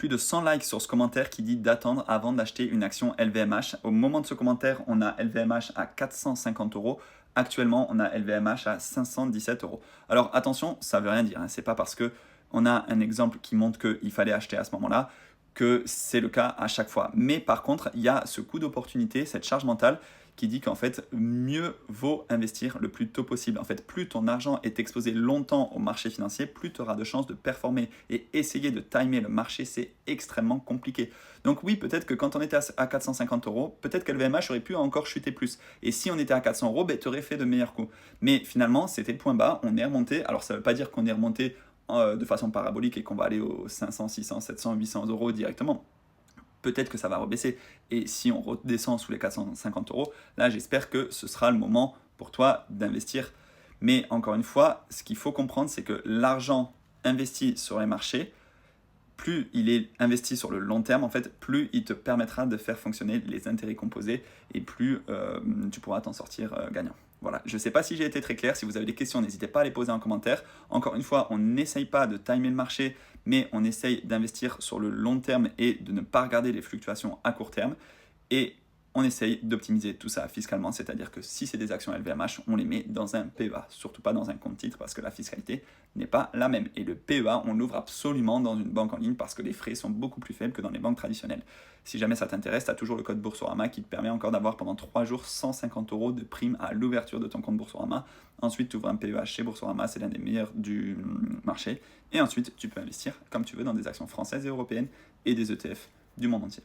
plus de 100 likes sur ce commentaire qui dit d'attendre avant d'acheter une action LVMH. Au moment de ce commentaire, on a LVMH à 450 euros. Actuellement, on a LVMH à 517 euros. Alors attention, ça ne veut rien dire. C'est pas parce que on a un exemple qui montre qu'il fallait acheter à ce moment-là que c'est le cas à chaque fois. Mais par contre, il y a ce coup d'opportunité, cette charge mentale qui dit qu'en fait, mieux vaut investir le plus tôt possible. En fait, plus ton argent est exposé longtemps au marché financier, plus tu auras de chances de performer. Et essayer de timer le marché, c'est extrêmement compliqué. Donc oui, peut-être que quand on était à 450 euros, peut-être que le VMH aurait pu encore chuter plus. Et si on était à 400 euros, tu aurais fait de meilleurs coups. Mais finalement, c'était le point bas, on est remonté. Alors ça ne veut pas dire qu'on est remonté de façon parabolique et qu'on va aller aux 500, 600, 700, 800 euros directement. Peut-être que ça va rebaisser. Et si on redescend sous les 450 euros, là, j'espère que ce sera le moment pour toi d'investir. Mais encore une fois, ce qu'il faut comprendre, c'est que l'argent investi sur les marchés, plus il est investi sur le long terme, en fait, plus il te permettra de faire fonctionner les intérêts composés et plus tu pourras t'en sortir gagnant. Voilà, je ne sais pas si j'ai été très clair. Si vous avez des questions, n'hésitez pas à les poser en commentaire. Encore une fois, on n'essaye pas de timer le marché, mais on essaye d'investir sur le long terme et de ne pas regarder les fluctuations à court terme. Et on essaye d'optimiser tout ça fiscalement, c'est-à-dire que si c'est des actions LVMH, on les met dans un PEA, surtout pas dans un compte titre parce que la fiscalité n'est pas la même. Et le PEA, on l'ouvre absolument dans une banque en ligne parce que les frais sont beaucoup plus faibles que dans les banques traditionnelles. Si jamais ça t'intéresse, tu as toujours le code Boursorama qui te permet encore d'avoir pendant 3 jours 150 euros de prime à l'ouverture de ton compte Boursorama. Ensuite, tu ouvres un PEA chez Boursorama, c'est l'un des meilleurs du marché. Et ensuite, tu peux investir comme tu veux dans des actions françaises et européennes et des ETF du monde entier.